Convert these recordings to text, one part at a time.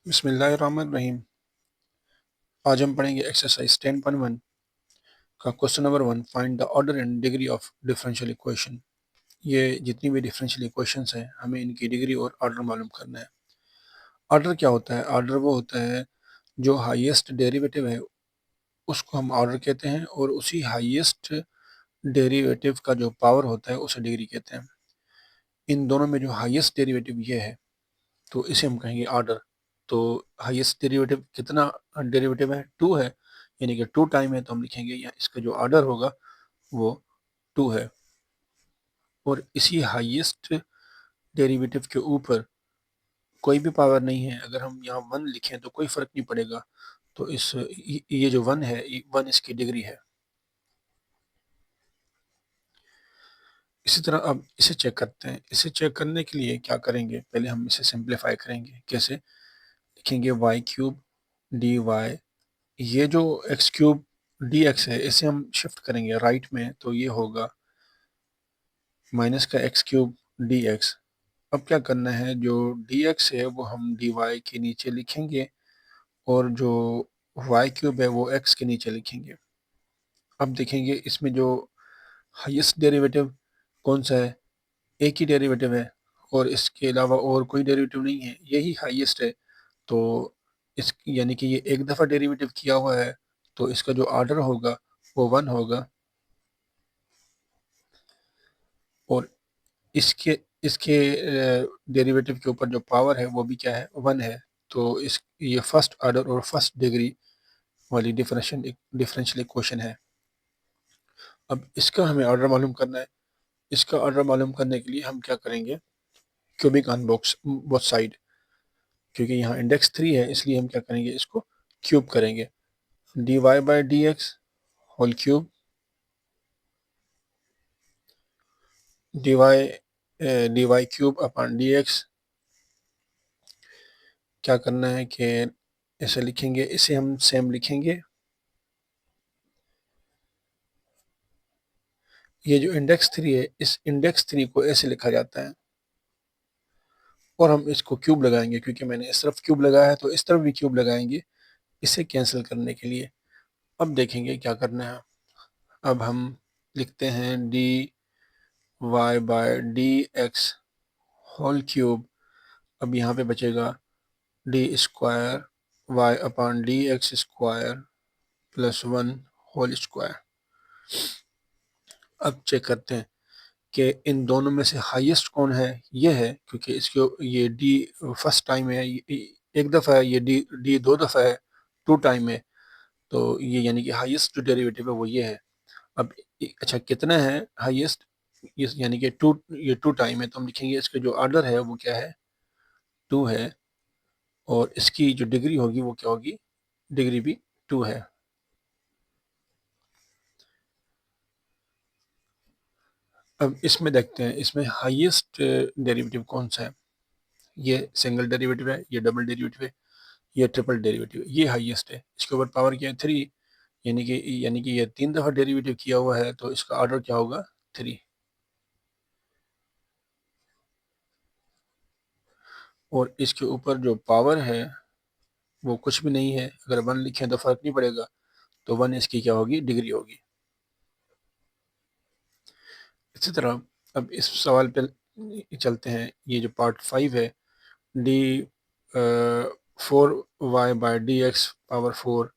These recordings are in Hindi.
बिस्मिल्लाहिर्रहमानिर्रहीम। आज हम पढ़ेंगे एक्सरसाइज 10.1 का question number 1, find the order and degree of differential equation. ये जितनी भी डिफरेंशियल इक्वेशंस हैं हमें इनकी डिग्री और ऑर्डर मालूम करना है। ऑर्डर क्या होता है? ऑर्डर वो होता है जो हाईएस्ट डेरिवेटिव है उसको हम ऑर्डर कहते हैं, और उसी हाईएस्ट डेरिवेटिव का जो पावर होता है उसे डिग्री कहते हैं। इन दोनों में जो हाईएस्ट डेरिवेटिव ये है तो इसे हम कहेंगे ऑर्डर। तो हाईएस्ट डेरिवेटिव कितना डेरिवेटिव है? 2 है, यानी कि 2 टाइम है, तो हम लिखेंगे या इसका जो ऑर्डर होगा वो 2 है। और इसी हाईएस्ट डेरिवेटिव के ऊपर कोई भी पावर नहीं है। अगर हम यहाँ 1 लिखें तो कोई फ़र्क नहीं पड़ेगा। तो ये जो 1 है, 1 इसकी डिग्री है। इसी तरह अब इसे चेक करते हैं। इसे चेक करने के लिए क्या करेंगे, पहले हम इसे सिंप्लीफाई करेंगे। कैसे लिखेंगे? वाई क्यूब डी वाई, ये जो एक्स क्यूब डी एक्स है इसे हम शिफ्ट करेंगे राइट में, तो ये होगा माइनस का एक्स क्यूब डी एक्स। अब क्या करना है, जो डी एक्स है वो हम डी वाई के नीचे लिखेंगे, और जो वाई क्यूब है वो एक्स के नीचे लिखेंगे। अब देखेंगे इसमें जो हाईएस्ट डेरिवेटिव कौन सा है? एक ही डेरिवेटिव है, और इसके अलावा और कोई डेरिवेटिव नहीं है, यही हाईएस्ट है। तो इस यानी कि ये एक दफ़ा डेरिवेटिव किया हुआ है, तो इसका जो ऑर्डर होगा वो 1 होगा। और इसके इसके डेरिवेटिव के ऊपर जो पावर है वो भी क्या है? 1 है। तो इस ये फर्स्ट ऑर्डर और फर्स्ट डिग्री वाली डिफरेंशियल इक्वेशन है। अब इसका हमें ऑर्डर मालूम करना है। इसका ऑर्डर मालूम करने के लिए हम क्या करेंगे? Cubic on box both side, क्योंकि यहाँ इंडेक्स 3 है इसलिए हम क्या करेंगे? इसको क्यूब करेंगे। D y by d x whole cube, d y cube upon d x. क्या करना है कि ऐसे लिखेंगे, इसे हम सेम लिखेंगे। ये जो इंडेक्स 3 है, इस इंडेक्स 3 को ऐसे लिखा जाता है, और हम इसको क्यूब लगाएंगे, क्योंकि मैंने इस तरफ क्यूब लगाया है तो इस तरफ भी क्यूब लगाएंगे इसे कैंसिल करने के लिए। अब देखेंगे क्या करना है। अब हम लिखते हैं d y by d x whole cube. अब यहाँ पे बचेगा d square y upon d x square plus 1 whole square. अब चेक करते हैं कि इन दोनों में से हाईएस्ट कौन है। ये है, क्योंकि इसको ये डी फर्स्ट टाइम है, एक दफ़ा है, ये डी डी 2 दफ़ा है, 2 टाइम है। तो ये यानी कि हाईएस्ट जो डेरिवेटिव है वो ये है। अब अच्छा, कितना है हाईएस्ट? यानी कि 2, ये 2 टाइम है, तो हम लिखेंगे इसका जो ऑर्डर है वो क्या है? 2 है, और इसकी जो डिग्री होगी वो क्या होगी? डिग्री भी 2 है। अब इसमें देखते हैं इसमें हाईएस्ट डेरिवेटिव कौन सा है। ये सिंगल डेरिवेटिव है, ये डबल डेरिवेटिव है, ये ट्रिपल डेरिवेटिव है, ये हाईएस्ट है। इसके ऊपर पावर क्या है? 3, यानी कि ये 3 दफ़ा डेरिवेटिव किया हुआ है, तो इसका ऑर्डर क्या होगा? 3। और इसके ऊपर जो पावर है वो कुछ भी नहीं है। अगर 1 लिखें तो फ़र्क नहीं पड़ेगा, तो 1 इसकी क्या होगी? डिग्री होगी। इसी तरह अब इस सवाल पे चलते हैं। ये जो पार्ट 5 है, d 4y/dx power 4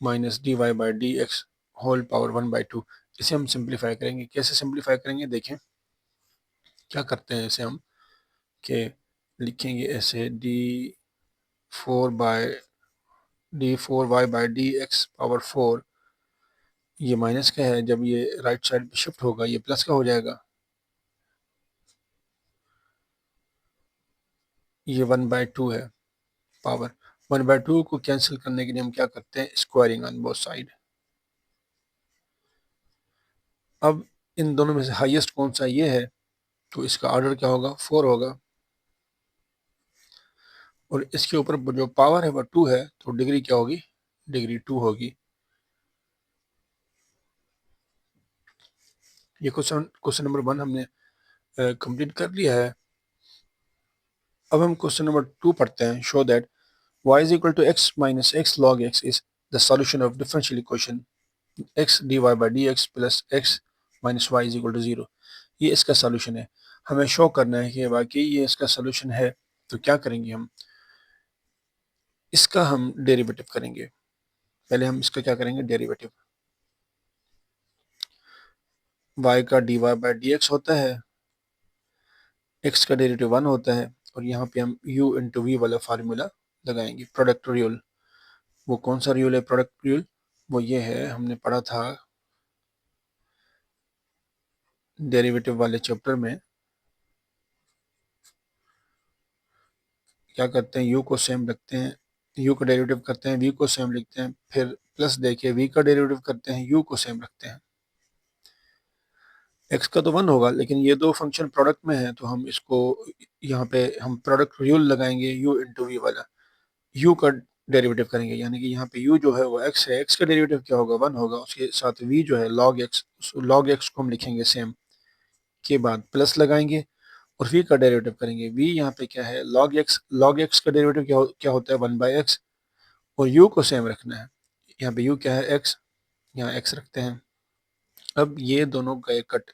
minus d y by d x whole power 1/2। इसे हम सिंप्लीफाई करेंगे। कैसे सिंप्लीफाई करेंगे देखें। क्या करते हैं इसे हम कि लिखेंगे ऐसे डी 4y/डी एक्स पावर 4। ये माइनस का है, जब ये राइट साइड पे शिफ्ट होगा ये प्लस का हो जाएगा। ये 1/2 है पावर। 1/2 को कैंसिल करने के लिए हम क्या करते हैं? Squaring on both side. अब इन दोनों में से हाईएस्ट कौन सा? ये है, तो इसका ऑर्डर क्या होगा? 4 होगा। और इसके ऊपर जो पावर है वो 2 है, तो डिग्री क्या होगी? डिग्री 2 होगी। ये क्वेश्चन नंबर 1 हमने कंप्लीट कर लिया है। अब हम क्वेश्चन नंबर 2 पढ़ते हैं। Show that y is equal to x minus x log x is the solution of differential equation x dy by dx plus x minus y is equal to 0। ये इसका सॉल्यूशन है। हमें शो करना है कि वाकई ये इसका सॉल्यूशन है। तो क्या करेंगे हम, इसका हम डेरिवेटिव करेंगे। पहले हम इसका क्या करेंगे, डेरिवेटिव। y का dy बाई डी एक्स होता है, x का डेरिवेटिव 1 होता है, और यहाँ पे हम u इंटू वी वाला फार्मूला लगाएंगे, प्रोडक्ट रूल। वो कौन सा रूल है प्रोडक्ट रूल? वो ये है, हमने पढ़ा था डेरिवेटिव वाले चैप्टर में। क्या करते हैं, u को सेम रखते हैं, u का डेरिवेटिव करते हैं, v को सेम लिखते हैं, फिर प्लस देके v का डेरिवेटिव करते हैं, u को सेम रखते हैं। x का तो 1 होगा, लेकिन ये दो फंक्शन प्रोडक्ट में है, तो हम इसको यहाँ पे हम प्रोडक्ट रूल लगाएंगे, u इंटू वी वाला। u का डेरिवेटिव करेंगे, यानी कि यहाँ पे u जो है वो x है, x का डेरिवेटिव क्या होगा, 1 होगा। उसके साथ v जो है log x, log x को हम लिखेंगे सेम, के बाद प्लस लगाएंगे और v का डेरिवेटिव करेंगे। v यहाँ पे क्या है, log x का डेरिवेटिव क्या होता है, 1/x, और u को सेम रखना है। यहाँ पे u क्या है, x, यहाँ x रखते हैं। अब ये दोनों गए कट,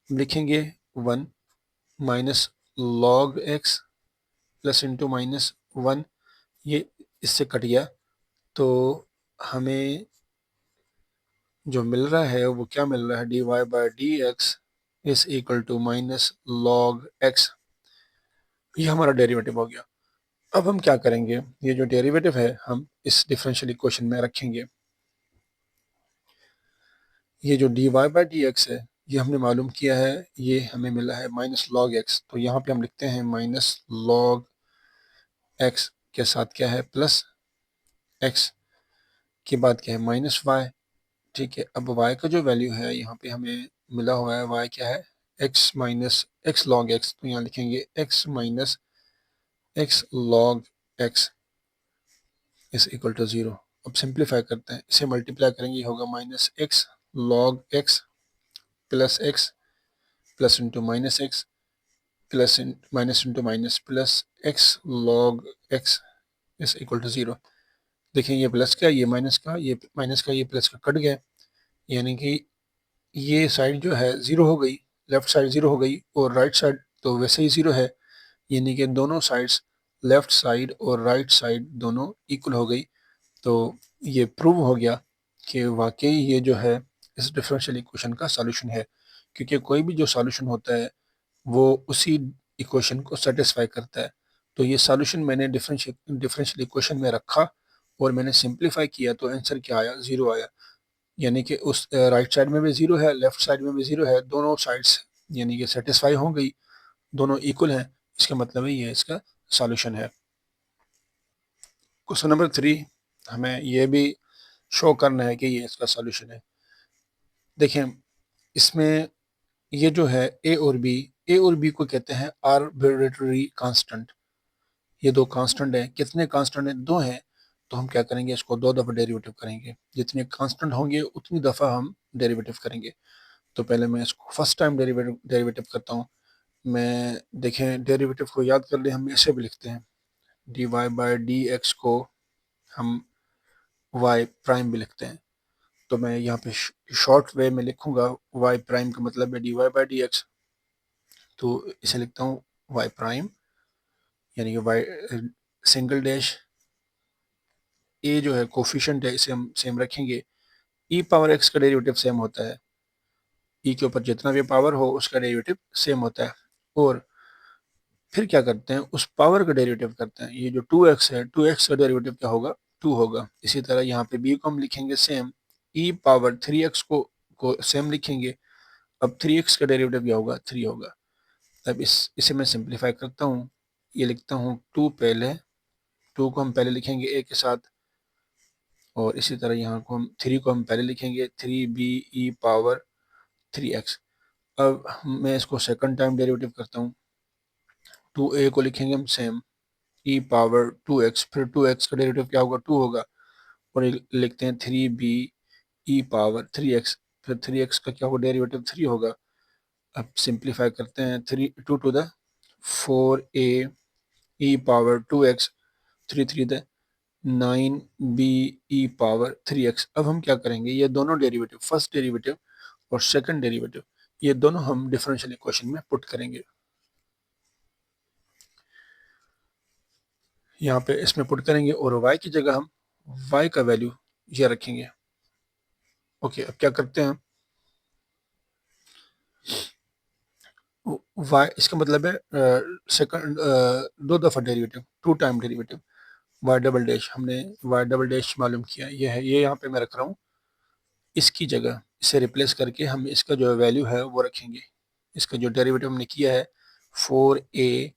लिखेंगे 1 minus log x plus into minus 1, ये इससे कट गया। तो हमें जो मिल रहा है वो क्या मिल रहा है, dy by d x is equal to minus log x। ये हमारा डेरिवेटिव हो गया। अब हम क्या करेंगे, ये जो डेरिवेटिव है हम इस डिफरेंशियल इक्वेशन में रखेंगे। ये जो dy बाई डी एक्स है, ये हमने मालूम किया है, ये हमें मिला है माइनस लॉग x। तो यहाँ पे हम लिखते हैं माइनस लॉग x के साथ क्या है, प्लस x के बाद क्या है, माइनस y। ठीक है, अब y का जो वैल्यू है यहाँ पे हमें मिला हुआ है, y क्या है, x minus x log x। तो यहाँ लिखेंगे x minus x log x is equal to 0। अब सिंप्लीफाई करते हैं, इसे मल्टीप्लाई करेंगे, होगा minus x log x plus x plus into minus x plus minus into minus plus x log x is equal to 0। देखिए ये प्लस का, ये माइनस का, ये माइनस का, ये प्लस का कट गया, यानी कि ये साइड जो है ज़ीरो हो गई, लेफ्ट साइड ज़ीरो हो गई, और राइट साइड तो वैसे ही ज़ीरो है, यानी कि दोनों साइड्स, लेफ्ट साइड और राइट साइड दोनों इक्वल हो गई। तो ये प्रूव हो गया कि वाकई ये जो है इस डिफरेंशियल इक्वेशन का सॉल्यूशन है, क्योंकि कोई भी जो सॉल्यूशन होता है वो उसी इक्वेशन को सेटिस्फाई करता है। तो ये सॉल्यूशन मैंने डिफरेंशियल इक्वेशन में रखा और मैंने सिंप्लीफाई किया, तो आंसर क्या आया, 0 आया। यानी कि उस राइट साइड में भी 0 है, लेफ्ट साइड में भी 0 है, दोनों साइड्स यानी कि सेटिस्फाई हो गई, दोनों इक्वल हैं। इसका मतलब है ये इसका सॉल्यूशन है। क्वेश्चन नंबर 3, हमें ये भी शो करना है कि ये इसका सॉल्यूशन है। देखें, इसमें ये जो है ए और बी को कहते हैं आर्बिट्रेरी कांस्टेंट। ये दो कांस्टेंट है, कितने कांस्टेंट है, 2 हैं। तो हम क्या करेंगे, इसको 2 दफ़ा डेरिवेटिव करेंगे, जितने कांस्टेंट होंगे उतनी दफ़ा हम डेरिवेटिव करेंगे। तो पहले मैं इसको फर्स्ट टाइम डेरिवेटिव करता हूँ। मैं देखें, डेरिवेटिव को याद कर ले, हम ऐसे भी लिखते हैं, d y by d x को हम वाई प्राइम भी लिखते हैं। तो मैं यहाँ पे शॉर्ट वे में लिखूंगा, वाई प्राइम का मतलब है d y by d x. तो इसे लिखता हूँ वाई प्राइम, यानी कि वाई सिंगल डैश, ए जो है कोफिशिएंट है, इसे हम सेम रखेंगे। ई पावर एक्स का डेरिवेटिव सेम होता है, ई के ऊपर जितना भी पावर हो उसका डेरिवेटिव सेम होता है। और फिर क्या करते हैं, उस पावर का डेरिवेटिव करते हैं। ये जो 2x है, 2x का डेरिवेटिव क्या होगा, 2 होगा। इसी तरह यहाँ पे b को हम लिखेंगे सेम, e पावर 3x को सेम लिखेंगे। अब 3x का डेरिवेटिव क्या होगा, 3 होगा। अब इसे मैं सिंप्लीफाई करता हूँ, ये लिखता हूँ 2 पहले, 2 को हम पहले लिखेंगे a के साथ, और इसी तरह यहाँ को हम 3 को हम पहले लिखेंगे, 3b e पावर 3x। अब मैं इसको सेकंड टाइम डेरिवेटिव करता हूँ, 2a को लिखेंगे हम सेम, ई पावर 2x, फिर 2x का डेरिवेटिव क्या होगा, 2 होगा, और लिखते हैं 3b ई पावर 3x, फिर 3x का क्या होगा, डेरिवेटिव 3 होगा। अब सिंप्लीफाई करते हैं, 2 to the 4a e power 2x, 3 3 the 9b e⁻3x। अब हम क्या करेंगे, ये दोनों डेरिवेटिव, फर्स्ट डेरिवेटिव और सेकंड डेरिवेटिव, ये दोनों हम डिफरेंशियल इक्वेशन में पुट करेंगे। यहाँ पे इसमें पुट करेंगे और y की जगह हम y का वैल्यू ये रखेंगे। ओके, अब क्या करते हैं, y इसका मतलब है सेकंड, दो दफ़ा derivative, two time derivative, y double dash, हमने y डबल डैश मालूम किया, ये है, ये यहाँ पे मैं रख रहा हूँ। इसकी जगह इसे रिप्लेस करके हम इसका जो वैल्यू है वो रखेंगे। इसका जो डेरिवेटिव हमने किया है 4a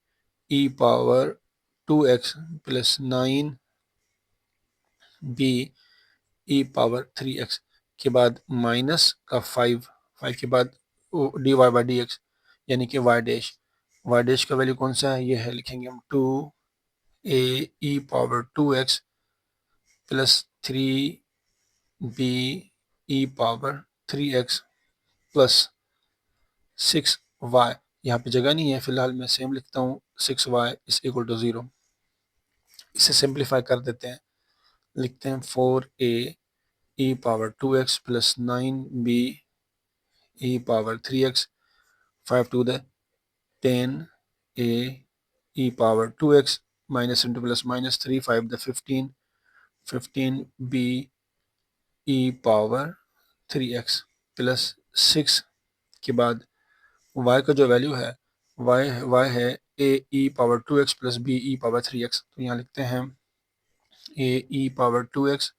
e⁻2x plus 9b e⁻3x के बाद माइनस का 5 के बाद dy बाई डी एक्स, यानी कि y डैश का वैल्यू कौन सा है, ये है, लिखेंगे हम 2a e⁻2x plus 3b e⁻3x plus 6y। यहाँ पे जगह नहीं है, फिलहाल मैं सेम लिखता हूँ, 6y इज इक्वल टू 0। इसे सिंप्लीफाई कर देते हैं, लिखते हैं 4a e⁻2x plus 9b e⁻3x, 5 to the 10a e⁻2x minus into plus minus 3, 5 the 15, 15b e⁻3x plus 6 के बाद y का जो वैल्यू है, y है a e⁻2x plus b e⁻3x, तो यहाँ लिखते हैं a e⁻2x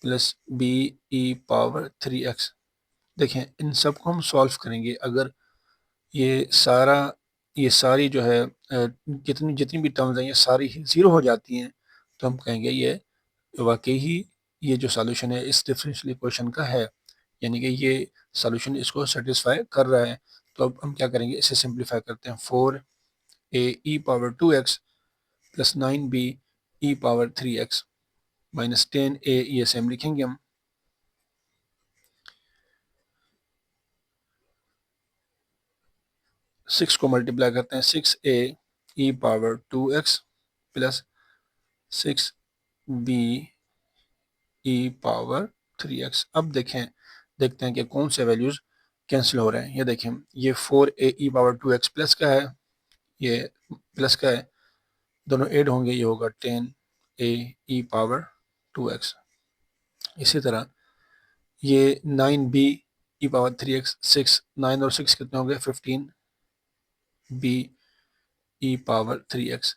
plus b e⁻3x। देखें, इन सब को हम सॉल्व करेंगे। अगर ये सारी जो है जितनी जितनी भी टर्म्स हैं ये सारी ही ज़ीरो हो जाती हैं, तो हम कहेंगे ये वाकई ही ये जो सॉल्यूशन है इस डिफरेंशियल इक्वेशन का है, यानी कि ये सॉल्यूशन इसको सेटिस्फाई कर रहा है। तो अब हम क्या करेंगे, इसे सिंप्लीफाई करते हैं, 4a e⁻2x plus 9b e⁻3x minus 10a, ये सेम लिखेंगे हम। 6 को मल्टीप्लाई करते हैं, 6a e⁻2x plus 6b e⁻3x। अब देखते हैं कि कौन से वैल्यूज कैंसिल हो रहे हैं। ये देखें, ये 4a e⁻2x प्लस का है, ये प्लस का है, दोनों ऐड होंगे, ये होगा 10a e⁻2x। इसी तरह ये 9b e⁻3x, 6, 9 और 6 कितने हो गए, 15b e⁻3x,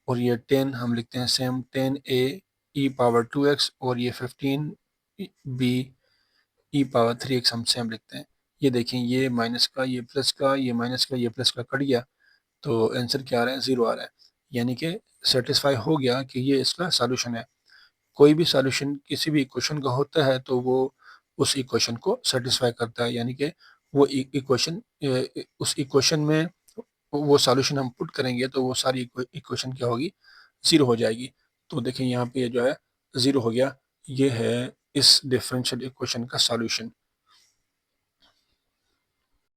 और ये 10 हम लिखते हैं सेम, 10a e⁻2x, और ये 15b e⁻3x हम सेम लिखते हैं। ये देखें, ये माइनस का, ये प्लस का, ये माइनस का, ये प्लस का कट गया, तो आंसर क्या आ रहा है, 0 आ रहा है, यानी कि सेटिस्फाई हो गया कि ये इसका सॉल्यूशन है। कोई भी सॉल्यूशन किसी भी इक्वेशन का होता है तो वो उस इक्वेशन को सेटिस्फाई करता है, यानी कि वो इक्वेशन, उस इक्वेशन में वो सॉल्यूशन हम पुट करेंगे तो वो सारी इक्वेशन क्या होगी, 0 हो जाएगी। तो देखें यहाँ पे ये जो है 0 हो गया, ये है इस डिफरेंशियल इक्वेशन का सॉल्यूशन।